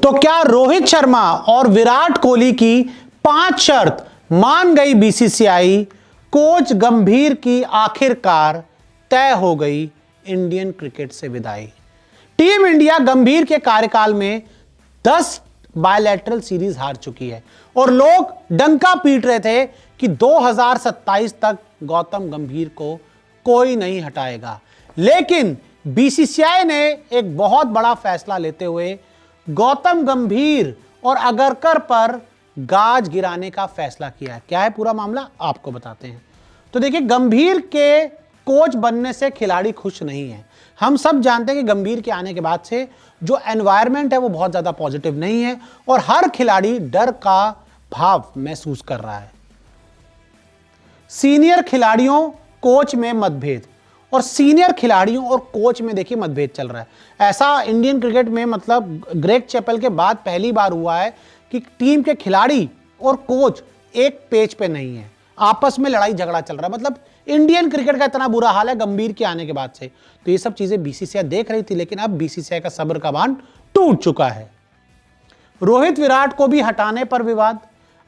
तो क्या रोहित शर्मा और विराट कोहली की 5 शर्त मान गई बीसीसीआई? कोच गंभीर की आखिरकार तय हो गई इंडियन क्रिकेट से विदाई। टीम इंडिया गंभीर के कार्यकाल में 10 बायलैटरल सीरीज हार चुकी है और लोग डंका पीट रहे थे कि 2027 तक गौतम गंभीर को कोई नहीं हटाएगा। लेकिन बीसीसीआई ने एक बहुत बड़ा फैसला लेते हुए गौतम गंभीर और अगरकर पर गाज गिराने का फैसला किया है। क्या है पूरा मामला, आपको बताते हैं। तो देखिए, गंभीर के कोच बनने से खिलाड़ी खुश नहीं है। हम सब जानते हैं कि गंभीर के आने के बाद से जो एनवायरनमेंट है वो बहुत ज्यादा पॉजिटिव नहीं है और हर खिलाड़ी डर का भाव महसूस कर रहा है। सीनियर खिलाड़ियों कोच में मतभेद और सीनियर खिलाड़ियों और कोच में देखिए मतभेद चल रहा है। ऐसा इंडियन क्रिकेट में मतलब ग्रेग चैपल के बाद पहली बार हुआ है कि टीम के खिलाड़ी और कोच एक पेज पे नहीं है, आपस में लड़ाई झगड़ा चल रहा है। मतलब इंडियन क्रिकेट का इतना बुरा हाल है गंभीर के आने के बाद से। तो ये सब चीजें बीसीसीआई देख रही थी, लेकिन अब बीसीसीआई का सब्र का बांध टूट चुका है। रोहित विराट को भी हटाने पर विवाद।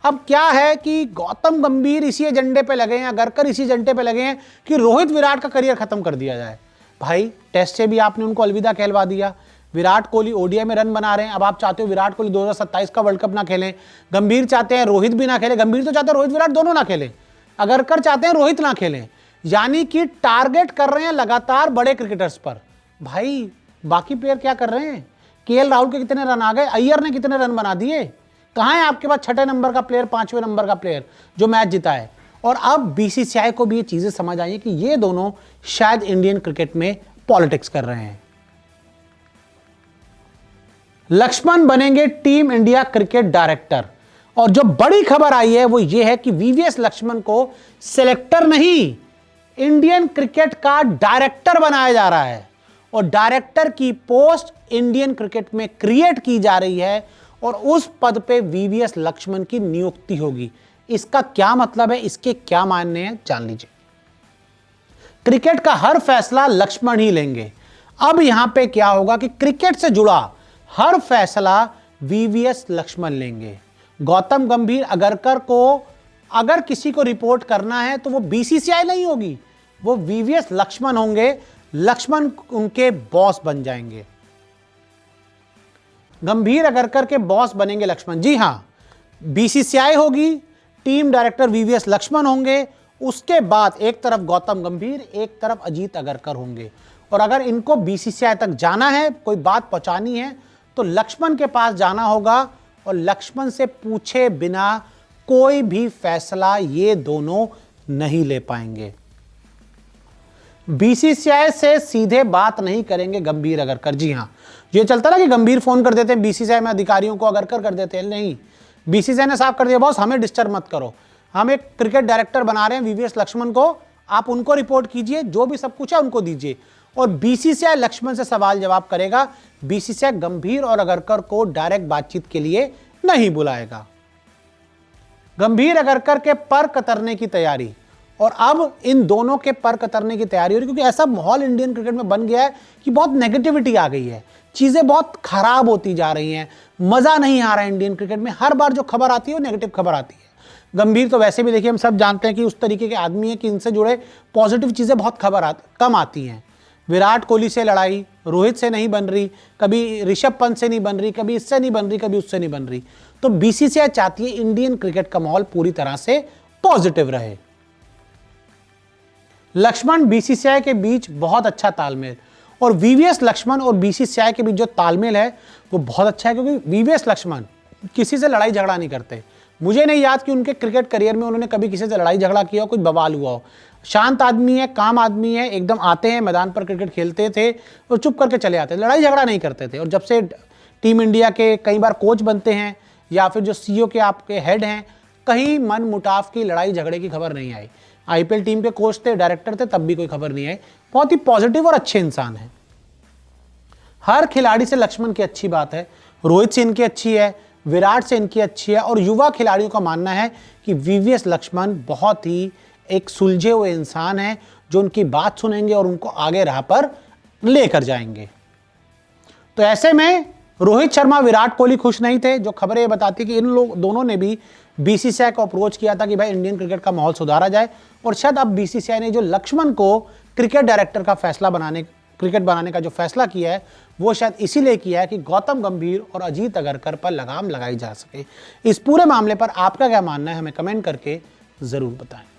अब क्या है कि गौतम गंभीर इसी एजेंडे पे लगे हैं, अगरकर इसी एजेंडे पे लगे हैं कि रोहित विराट का करियर खत्म कर दिया जाए। भाई, टेस्ट से भी आपने उनको अलविदा कहलवा दिया। विराट कोहली ओडीआई में रन बना रहे हैं, अब आप चाहते हो विराट कोहली 2027 का वर्ल्ड कप ना खेलें। गंभीर चाहते हैं रोहित भी ना खेले, गंभीर तो चाहते हैं रोहित विराट दोनों ना खेलें, अगरकर चाहते हैं रोहित ना खेलें। यानी कि टारगेट कर रहे हैं लगातार बड़े क्रिकेटर्स पर। भाई, बाकी प्लेयर क्या कर रहे हैं? केएल राहुल के कितने रन आ गए, अय्यर ने कितने रन बना दिए, कहां है आपके पास 6 नंबर का प्लेयर, 5वें नंबर का प्लेयर जो मैच जीता है? और अब बीसीसीआई को भी ये चीजें समझ आई है कि ये दोनों शायद इंडियन क्रिकेट में पॉलिटिक्स कर रहे हैं। लक्ष्मण बनेंगे टीम इंडिया क्रिकेट डायरेक्टर और जो बड़ी खबर आई है वो ये है कि वीवीएस लक्ष्मण को सिलेक्टर नहीं, इंडियन क्रिकेट का डायरेक्टर बनाया जा रहा है और डायरेक्टर की पोस्ट इंडियन क्रिकेट में क्रिएट की जा रही है और उस पद पे वीवीएस लक्ष्मण की नियुक्ति होगी। इसका क्या मतलब है, इसके क्या मायने हैं, जान लीजिए। क्रिकेट का हर फैसला लक्ष्मण ही लेंगे। अब यहां पे क्या होगा कि क्रिकेट से जुड़ा हर फैसला वीवीएस लक्ष्मण लेंगे। गौतम गंभीर अगरकर को अगर किसी को रिपोर्ट करना है तो वो बीसीसीआई नहीं होगी, वो वीवीएस लक्ष्मण होंगे। लक्ष्मण उनके बॉस बन जाएंगे। गंभीर अगरकर के बॉस बनेंगे लक्ष्मण। जी हां, बीसीसीआई होगी, टीम डायरेक्टर वीवीएस लक्ष्मण होंगे, उसके बाद एक तरफ गौतम गंभीर, एक तरफ अजीत अगरकर होंगे। और अगर इनको बीसीसीआई तक जाना है, कोई बात पहुंचानी है, तो लक्ष्मण के पास जाना होगा और लक्ष्मण से पूछे बिना कोई भी फैसला ये दोनों नहीं ले पाएंगे। बीसीसीआई से सीधे बात नहीं करेंगे गंभीर अगरकर। जी हां, ये चलता ना कि गंभीर फोन कर देते हैं बीसीसीआई में अधिकारियों को, अगरकर कर देते हैं। नहीं, बीसीसीआई ने साफ कर दिया, बॉस हमें डिस्टर्ब मत करो, हम एक क्रिकेट डायरेक्टर बना रहे हैं वीवीएस लक्ष्मण को, आप उनको रिपोर्ट कीजिए, जो भी सब कुछ है उनको दीजिए। और बीसीसीआई लक्ष्मण से सवाल जवाब करेगा। बीसीसीआई गंभीर और अगरकर को डायरेक्ट बातचीत के लिए नहीं बुलाएगा। गंभीर अगरकर के पर कतरने की तैयारी, और अब इन दोनों के पर कतरने की तैयारी हो रही है, क्योंकि ऐसा माहौल इंडियन क्रिकेट में बन गया है कि बहुत नेगेटिविटी आ गई है, चीजें बहुत खराब होती जा रही हैं, मजा नहीं आ रहा है इंडियन क्रिकेट में। हर बार जो खबर आती है वो नेगेटिव खबर आती है। गंभीर तो वैसे भी देखिए हम सब जानते हैं कि उस तरीके के आदमी है कि इनसे जुड़े पॉजिटिव चीजें बहुत कम आती हैं। विराट कोहली से लड़ाई रोहित से नहीं बन रही, कभी ऋषभ पंत से नहीं बन रही, कभी इससे नहीं बन रही, कभी उससे नहीं बन रही। तो बीसीसीआई चाहती है इंडियन क्रिकेट का माहौल पूरी तरह से पॉजिटिव रहे। लक्ष्मण बीसीसीआई के बीच बहुत अच्छा तालमेल, और वीवीएस लक्ष्मण और बीसीसीआई के बीच जो तालमेल है वो बहुत अच्छा है, क्योंकि वीवीएस लक्ष्मण किसी से लड़ाई झगड़ा नहीं करते। मुझे नहीं याद कि उनके क्रिकेट करियर में उन्होंने कभी किसी से लड़ाई झगड़ा किया हो, कुछ बवाल हुआ हो। शांत आदमी है, काम आदमी है, एकदम आते हैं मैदान पर क्रिकेट खेलते थे और चुप करके चले आते थे, लड़ाई झगड़ा नहीं करते थे। और जब से टीम इंडिया के कई बार कोच बनते हैं या फिर जो सीईओ के आपके हेड हैं, कहीं मन मुटाव की लड़ाई झगड़े की खबर नहीं आई। आईपीएल टीम के कोच थे, डायरेक्टर थे, तब भी कोई खबर नहीं आई। बहुत ही पॉजिटिव और अच्छे इंसान है। हर खिलाड़ी से लक्ष्मण की अच्छी बात है, रोहित से इनकी अच्छी है, विराट से इनकी अच्छी है, और युवा खिलाड़ियों का मानना है कि वीवीएस लक्ष्मण बहुत ही एक सुलझे हुए इंसान है जो उनकी बात सुनेंगे और उनको आगे राह पर लेकर जाएंगे। तो ऐसे में रोहित शर्मा, विराट कोहली खुश नहीं थे। जो खबरें बताती कि इन लोग दोनों ने भी बीसीसीआई को अप्रोच किया था कि भाई इंडियन क्रिकेट का माहौल सुधारा जाए, और शायद अब बीसीसीआई ने जो लक्ष्मण को क्रिकेट डायरेक्टर का फैसला क्रिकेट बनाने का जो फैसला किया है, वो शायद इसीलिए किया है कि गौतम गंभीर और अजीत अगरकर पर लगाम लगाई जा सके। इस पूरे मामले पर आपका क्या मानना है, हमें कमेंट करके जरूर बताएं।